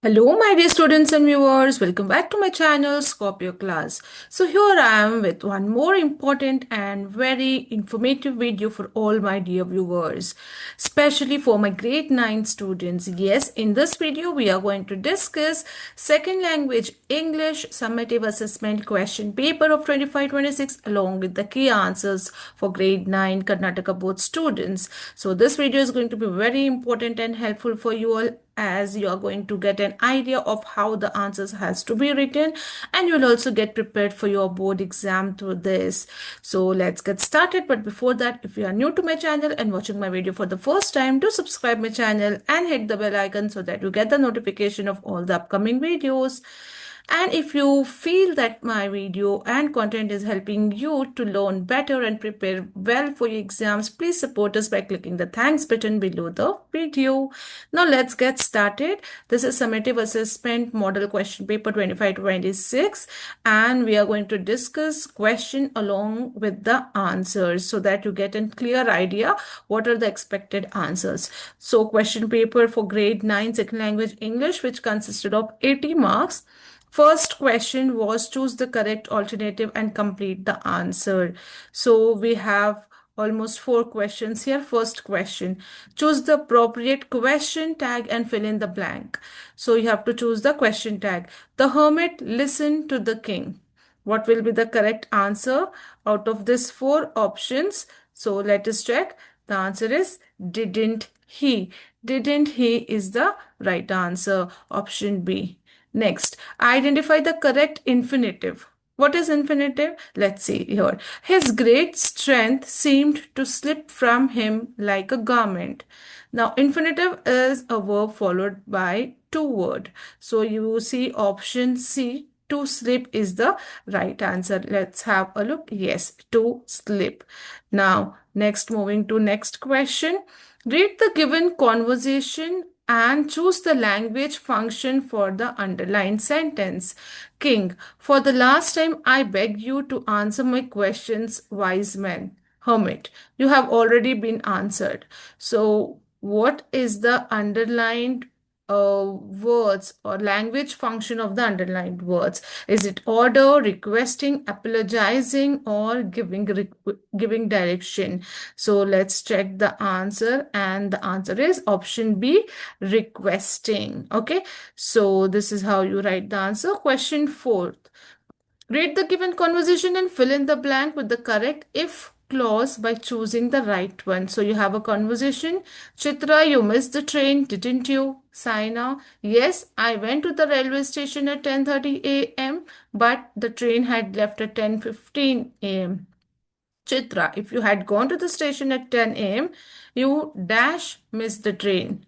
Hello, my dear students and viewers. Welcome back to my channel, Scorpio class. So here I am with one more important and very informative video for all my dear viewers, especially for my grade 9 students. Yes, in this video, we are going to discuss second language English summative assessment question paper of 25-26 along with the key answers for grade 9 Karnataka board students. So this video is going to be very important and helpful for you all, as you are going to get an idea of how the answers has to be written, and you'll also get prepared for your board exam through this. So let's get started. But before that, if you are new to my channel and watching my video for the first time, do subscribe my channel and hit the bell icon so that you get the notification of all the upcoming videos. And if you feel that my video and content is helping you to learn better and prepare well for your exams, please support us by clicking the thanks button below the video. Now let's get started. This is summative assessment model question paper 25-26, and we are going to discuss question along with the answers so that you get a clear idea what are the expected answers. So question paper for grade 9 second language English, which consisted of 80 marks. First question was choose the correct alternative and complete the answer. So we have almost 4 questions here. First question, choose the appropriate question tag and fill in the blank. So you have to choose the question tag. The hermit listened to the king. What will be the correct answer out of these 4 options? So let us check. The answer is didn't he. Didn't he is the right answer. Option B. Next, identify the correct infinitive. What is infinitive? Let's see here. His great strength seemed to slip from him like a garment. Now, infinitive is a verb followed by two words. So you see option C, to slip is the right answer. Let's have a look. Yes, to slip. Now, next, moving to next question. Read the given conversation and choose the language function for the underlined sentence. King, for the last time, I beg you to answer my questions, wise man. Hermit, you have already been answered. So, what is the underlined words or language function of the underlined words? Is it order, requesting, apologizing, or giving direction? So let's check the answer, and the answer is option B, requesting. Okay, so this is how you write the answer. Question 4. Read the given conversation and fill in the blank with the correct if clause by choosing the right one. So you have a conversation. Chitra, you missed the train, didn't you? Saina, yes, I went to the railway station at 10:30 a.m., but the train had left at 10:15 a.m. Chitra, if you had gone to the station at 10 a.m., you dash missed the train.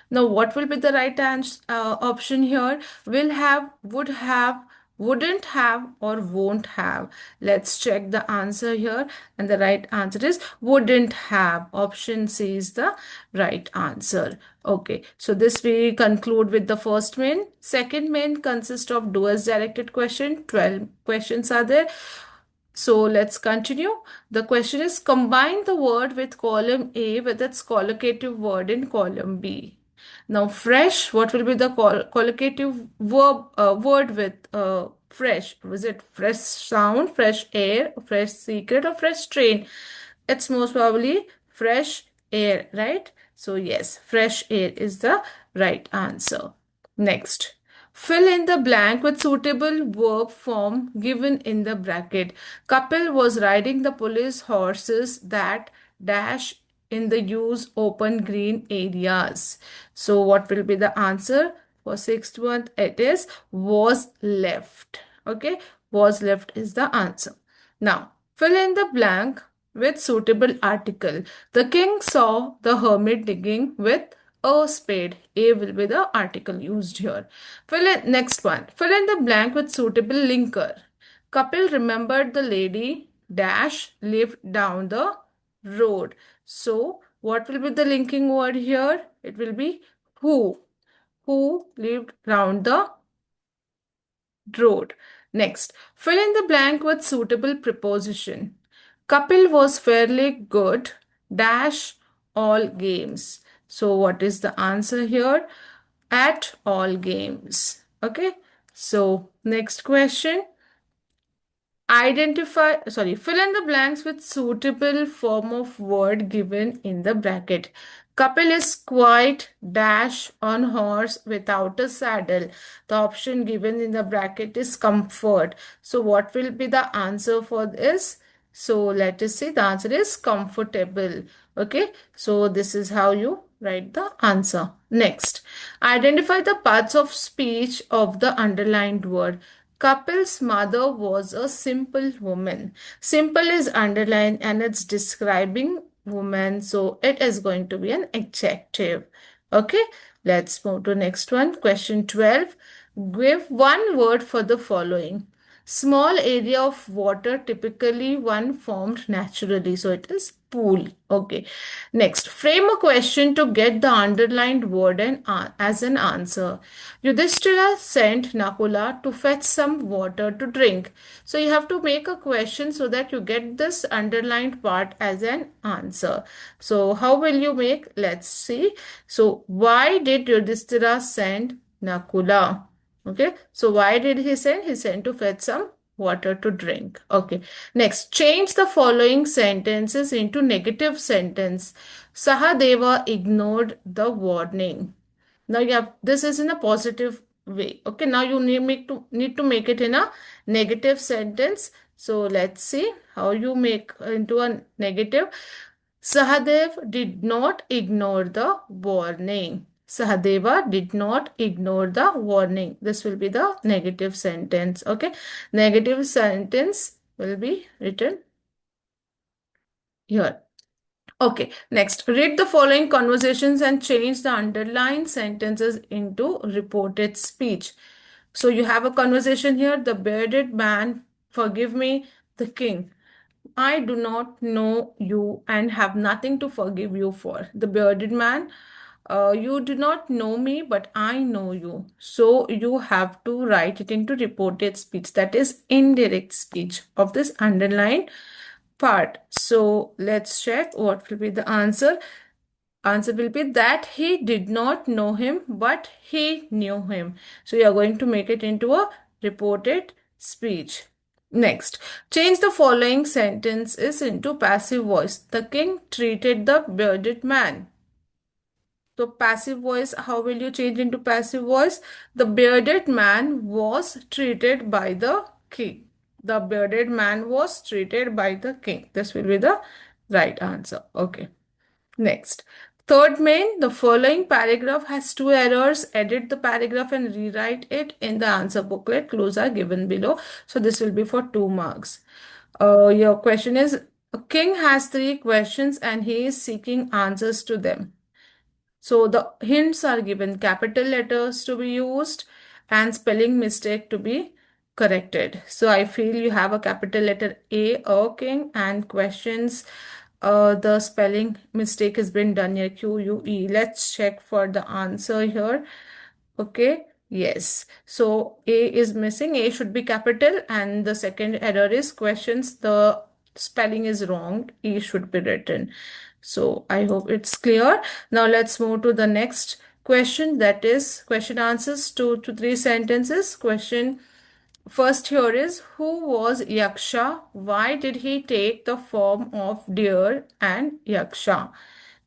Now, what will be the right answer option here? Will have, would have, wouldn't have, or won't have. Let's check the answer here. And the right answer is wouldn't have. Option C is the right answer. Okay, so this we conclude with the first main. Second main consists of doers directed question. 12 questions are there. So let's continue. The question is combine the word with column A with its collocative word in column B. Now, fresh, what will be the collocative word with fresh? Was it fresh sound, fresh air, fresh secret, or fresh train? It's most probably fresh air, right? So, yes, fresh air is the right answer. Next. Fill in the blank with suitable verb form given in the bracket. Kapil was riding the police horses that dash in the use open green areas. So what will be the answer? For sixth one, it is was left. Okay, was left is the answer. Now, fill in the blank with suitable article. The king saw the hermit digging with a spade. A will be the article used here. Fill in next one. Fill in the blank with suitable linker. Kapil remembered the lady dash lived down the road. So what will be the linking word here? It will be who. Who lived round the road. Next, fill in the blank with suitable preposition. Kapil was fairly good dash all games. So what is the answer here? at all games. Okay, so next question. Fill in the blanks with suitable form of word given in the bracket. Kapil is quite dash on horse without a saddle. The option given in the bracket is comfort. So what will be the answer for this? So let us see, the answer is comfortable. Okay, so this is how you write the answer. Next, identify the parts of speech of the underlined word. Kapil's mother was a simple woman. Simple is underlined and it's describing woman, so it is going to be an adjective. Okay, let's move to next one. Question 12. Give one word for the following. Small area of water, typically one formed naturally. So it is pool. Okay. Next, frame a question to get the underlined word as an answer. Yudhishthira sent Nakula to fetch some water to drink. So you have to make a question so that you get this underlined part as an answer. So how will you make? Let's see. So why did Yudhishthira send Nakula? Okay, so why did he send? He sent to fetch some water to drink. Okay, next, change the following sentences into negative sentence. Sahadeva ignored the warning. Now you have, this is in a positive way. Okay, now you need to make it in a negative sentence. So let's see how you make into a negative. Sahadev did not ignore the warning. Sahadeva did not ignore the warning. This will be the negative sentence. Okay. Negative sentence will be written here. Okay. Next, read the following conversations and change the underlined sentences into reported speech. So you have a conversation here. The bearded man, forgive me, the king. I do not know you and have nothing to forgive you for. The bearded man, you do not know me, but I know you. So you have to write it into reported speech. That is indirect speech of this underlined part. So let's check what will be the answer. Answer will be that he did not know him, but he knew him. So you are going to make it into a reported speech. Next, change the following sentences into passive voice. The king treated the bearded man. So passive voice, how will you change into passive voice? The bearded man was treated by the king. The bearded man was treated by the king. This will be the right answer. Okay. Next. Third main, the following paragraph has two errors. Edit the paragraph and rewrite it in the answer booklet. Clues are given below. So this will be for 2 marks. Your question is, a king has 3 questions and he is seeking answers to them. So the hints are given, capital letters to be used and spelling mistake to be corrected. So I feel you have a capital letter A, king, and questions. The spelling mistake has been done here, QUE. Let's check for the answer here. Okay, yes. So A is missing. A should be capital, and the second error is questions. The spelling is wrong. E should be written. So I hope it's clear. Now let's move to the next question, that is question answers, 2 to 3 sentences. Question first here is, who was Yaksha? Why did he take the form of deer and Yaksha?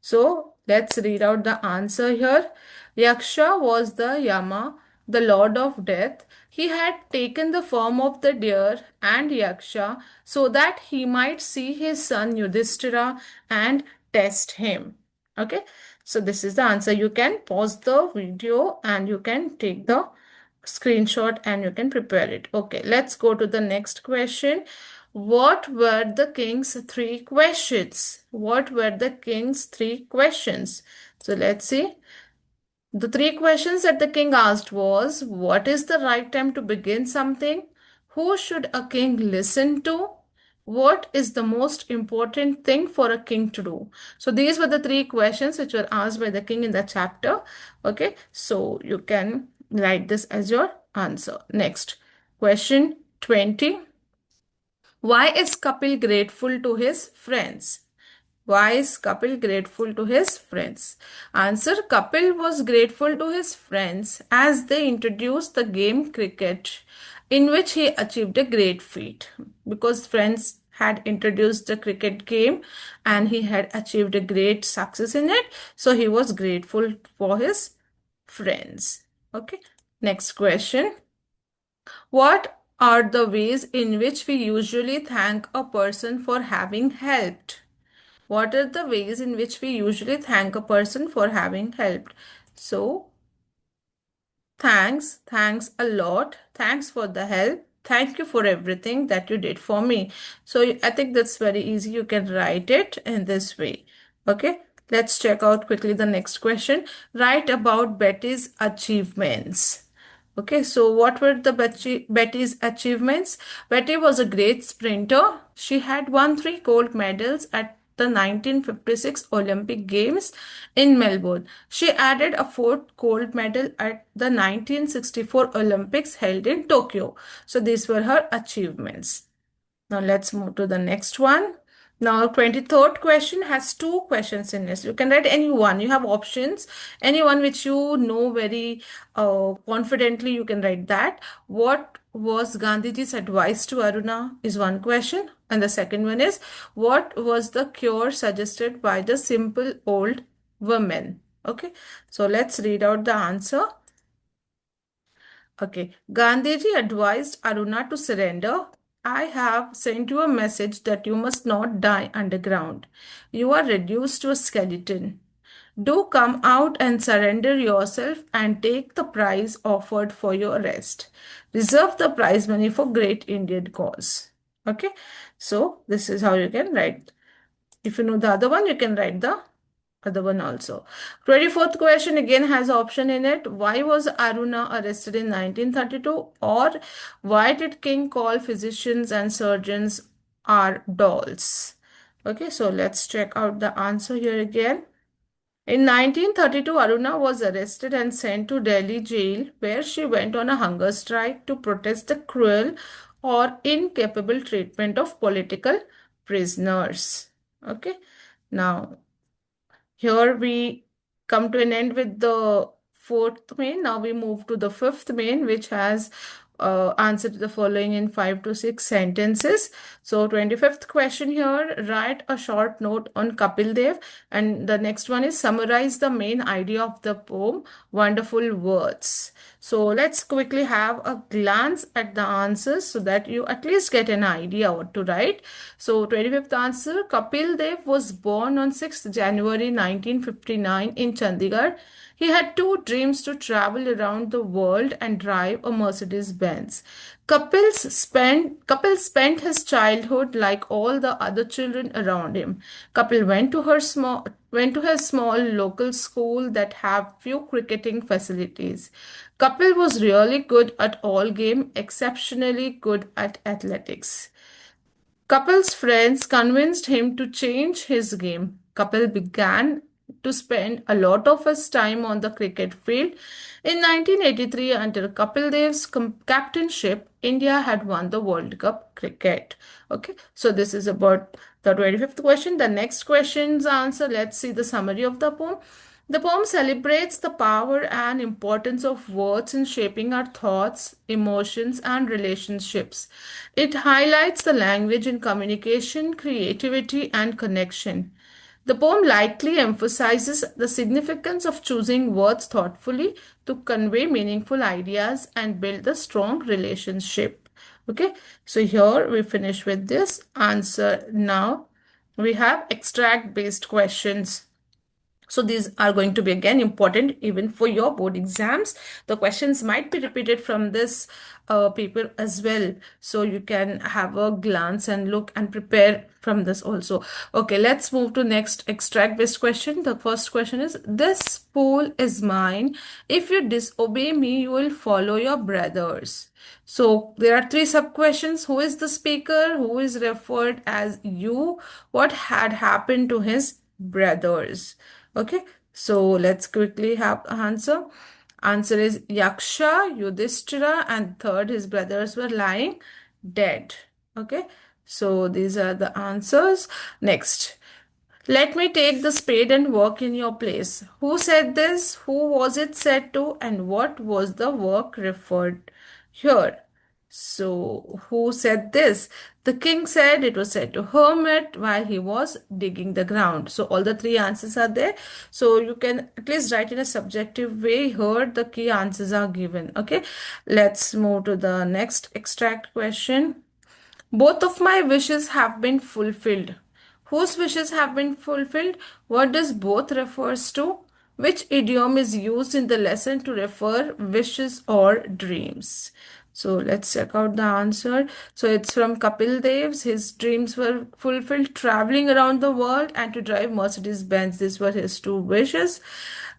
So let's read out the answer here. Yaksha was the Yama, the lord of death. He had taken the form of the deer and Yaksha so that he might see his son Yudhishthira and test him. Okay, so this is the answer. You can pause the video and you can take the screenshot and you can prepare it. Okay, let's go to the next question. What were the king's 3 questions? What were the king's 3 questions? So let's see. The 3 questions that the king asked was, what is the right time to begin something? Who should a king listen to? What is the most important thing for a king to do? So these were the 3 questions which were asked by the king in the chapter. Okay, so you can write this as your answer. Next, question 20. Why is Kapil grateful to his friends? Why is Kapil grateful to his friends? Answer: Kapil was grateful to his friends as they introduced the game cricket, in which he achieved a great feat. Because friends had introduced the cricket game and he had achieved a great success in it, so he was grateful for his friends. Okay, next question. What are the ways in which we usually thank a person for having helped? What are the ways in which we usually thank a person for having helped? So, thanks a lot. Thanks for the help. Thank you for everything that you did for me. So, I think that's very easy. You can write it in this way. Okay, let's check out quickly the next question. Write about Betty's achievements. Okay, so what were the Betty's achievements? Betty was a great sprinter. She had won 3 gold medals at the 1956 Olympic Games in Melbourne. She added a fourth gold medal at the 1964 Olympics held in Tokyo. So these were her achievements. Now let's move to the next one. Now 23rd question has 2 questions in it. You can write any one. You have options. Any one which you know very confidently, you can write that. What was Gandhiji's advice to Aruna is one question. And the second one is, what was the cure suggested by the simple old woman? Okay, so let's read out the answer. Okay, Gandhiji advised Aruna to surrender. I have sent you a message that you must not die underground. You are reduced to a skeleton. Do come out and surrender yourself and take the prize offered for your arrest. Reserve the prize money for great Indian cause. Okay, so this is how you can write. If you know the other one, you can write the other one also. 24th question again has option in it. Why was Aruna arrested in 1932? Or why did King call physicians and surgeons are dolls? Okay, so let's check out the answer here again. In 1932, Aruna was arrested and sent to Delhi jail, where she went on a hunger strike to protest the cruel or incapable treatment of political prisoners. Okay, now here we come to an end with the fourth main. Now we move to the fifth main, which has answered the following in 5 to 6 sentences. So 25th question here, write a short note on Kapil Dev. And the next one is summarize the main idea of the poem, Wonderful Words. So let's quickly have a glance at the answers so that you at least get an idea what to write. So 25th answer, Kapil Dev was born on 6th January 1959 in Chandigarh. He had 2 dreams: to travel around the world and drive a Mercedes Benz. Kapil spent his childhood like all the other children around him. Kapil went to his small local school that have few cricketing facilities. Kapil was really good at all game, exceptionally good at athletics. Kapil's friends convinced him to change his game. Kapil began to spend a lot of his time on the cricket field. In 1983, under Kapil Dev's captainship, India had won the World Cup cricket. Okay, so this is about the 25th question. The next question's answer, let's see the summary of the poem. The poem celebrates the power and importance of words in shaping our thoughts, emotions, and relationships. It highlights the language in communication, creativity, and connection. The poem likely emphasizes the significance of choosing words thoughtfully to convey meaningful ideas and build a strong relationship. Okay, so here we finish with this answer. Now we have extract based questions. So these are going to be again important even for your board exams. The questions might be repeated from this paper as well. So you can have a glance and look and prepare from this also. Okay, let's move to next extract based question. The first question is, this pool is mine. If you disobey me, you will follow your brothers. So there are 3 sub-questions. Who is the speaker? Who is referred as you? What had happened to his brothers? Okay, so let's quickly have answer. Answer is Yaksha, Yudhishthira, and third, his brothers were lying dead. Okay, so these are the answers. Next, Let me take the spade and work in your place. Who said this? Who was it said to? And what was the work referred here? So, who said this? The king said it was said to hermit while he was digging the ground. So, all the three answers are there. So, you can at least write in a subjective way here. The key answers are given. Okay, let's move to the next extract question. Both of my wishes have been fulfilled. Whose wishes have been fulfilled? What does both refers to? Which idiom is used in the lesson to refer wishes or dreams? So let's check out the answer. So it's from Kapil Dev's. His dreams were fulfilled traveling around the world and to drive Mercedes Benz. These were his two wishes.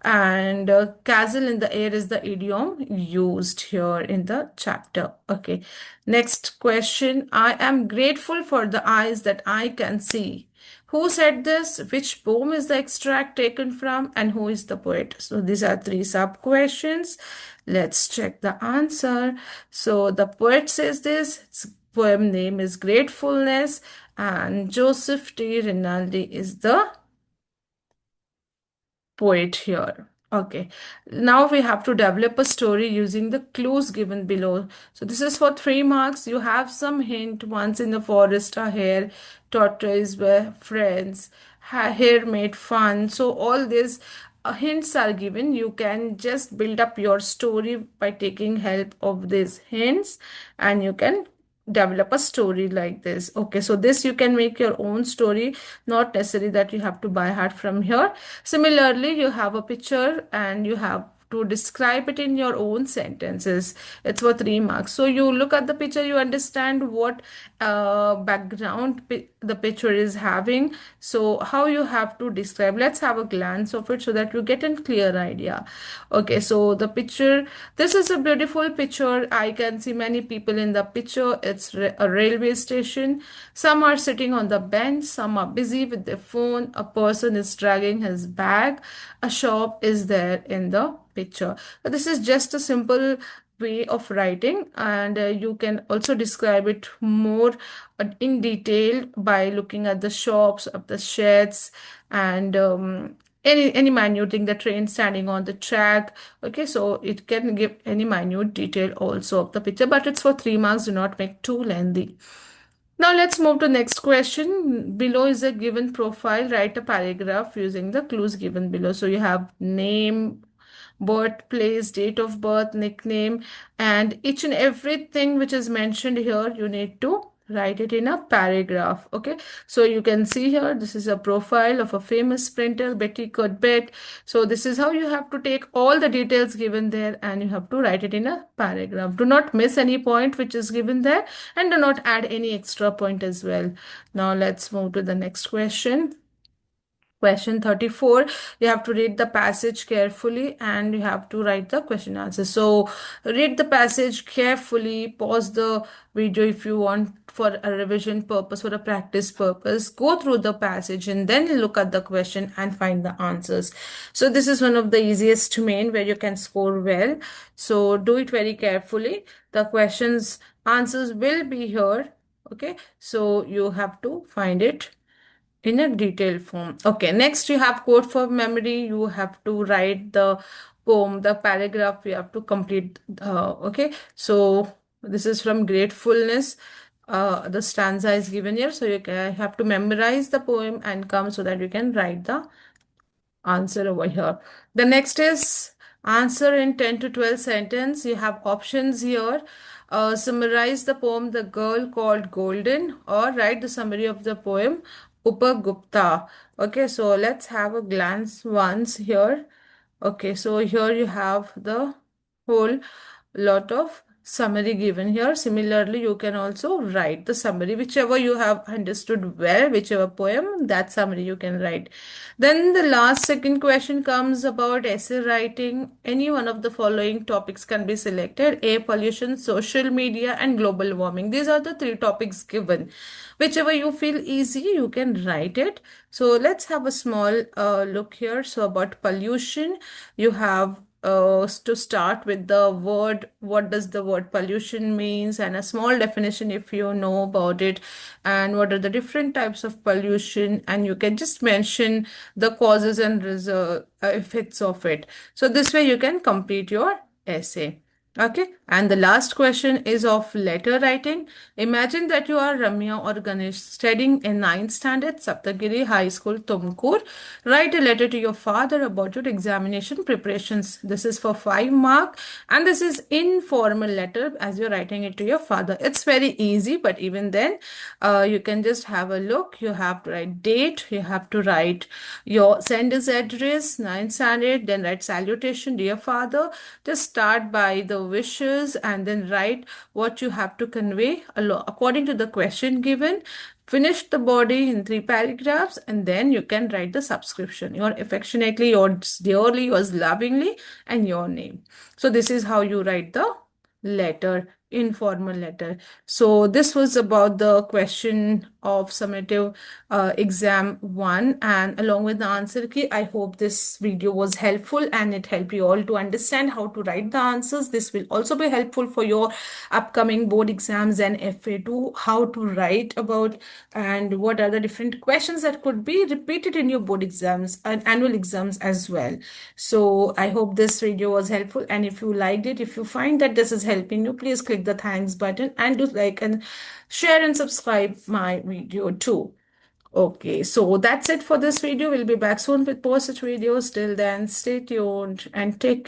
And castle in the air is the idiom used here in the chapter. Okay. Next question. I am grateful for the eyes that I can see. Who said this? Which poem is the extract taken from? And who is the poet? So these are three sub questions. Let's check the answer. So the poet says this. Its poem name is Gratefulness, and Joseph T. Rinaldi is the poet here. Okay, now we have to develop a story using the clues given below. So this is for 3 marks. You have some hint. Once in the forest, a hare, tortoise were friends, hare made fun. So all these hints are given. You can just build up your story by taking help of these hints, and you can develop a story like this. Okay, so this you can make your own story, not necessary that you have to buy heart from here. Similarly, you have a picture and you have to describe it in your own sentences. It's for 3 marks. So you look at the picture, you understand what background the picture is having. So how you have to describe. Let's have a glance of it so that you get a clear idea. Okay, so the picture, this is a beautiful picture. I can see many people in the picture. It's a railway station. Some are sitting on the bench, some are busy with their phone. A person is dragging his bag. A shop is there in the picture. This is just a simple way of writing, and you can also describe it more in detail by looking at the shops of the sheds, and any minute thing, the train standing on the track. Okay, so it can give any minute detail also of the picture, but it's for 3 marks. Do not make too lengthy. Now let's move to next question. Below is a given profile. Write a paragraph using the clues given below. So you have name, birthplace, date of birth, nickname, and each and everything which is mentioned here, you need to write it in a paragraph. Okay, so you can see here, this is a profile of a famous printer, Betty Cuthbert. So this is how you have to take all the details given there and you have to write it in a paragraph. Do not miss any point which is given there, and do not add any extra point as well. Now let's move to the next question. Question 34, you have to read the passage carefully and you have to write the question answer. So read the passage carefully, pause the video if you want for a revision purpose, for a practice purpose. Go through the passage and then look at the question and find the answers. So this is one of the easiest domain where you can score well. So do it very carefully. The questions answers will be here. Okay, so you have to find it in a detailed form. Okay, next you have code for memory. You have to write the poem, the paragraph you have to complete. Okay, so this is from Gratefulness. The stanza is given here, so you have to memorize the poem and come so that you can write the answer over here. The next is answer in 10 to 12 sentence. You have options here. Summarize the poem The Girl Called Golden, or write the summary of the poem Upagupta. Okay, so let's have a glance once here. Okay, so here you have the whole lot of summary given here. Similarly, you can also write the summary, whichever you have understood well, whichever poem, that summary you can write. Then the last second question comes about essay writing. Any one of the following topics can be selected: air pollution, social media, and global warming. These are the three topics given. Whichever you feel easy, you can write it. So let's have a small look here. So about pollution, you have to start with the word, what does the word pollution means, and a small definition if you know about it, and what are the different types of pollution, and you can just mention the causes and effects of it. So this way you can complete your essay. Okay, and the last question is of letter writing. Imagine that you are Ramya or Ganesh studying in ninth standard, Saptagiri High School, Tumkur. Write a letter to your father about your examination preparations. This is for 5 mark, and this is informal letter as you're writing it to your father. It's very easy, but even then, you can just have a look. You have to write date, you have to write your sender's address, ninth standard, then write salutation, dear father. Just start by the wishes and then write what you have to convey according to the question given. Finish the body in 3 paragraphs, and then you can write the subscription. Yours affectionately, yours dearly, yours lovingly, and your name. So this is how you write the letter, informal letter. So this was about the question of summative exam 1, and along with the answer key. I hope this video was helpful and it helped you all to understand how to write the answers. This will also be helpful for your upcoming board exams and FA2, how to write about and what are the different questions that could be repeated in your board exams and annual exams as well. So I hope this video was helpful, and if you liked it, if you find that this is helping you, please click the thanks button and do like and share and subscribe my video too. Okay, so that's it for this video. We'll be back soon with more such videos. Till then, stay tuned and take care.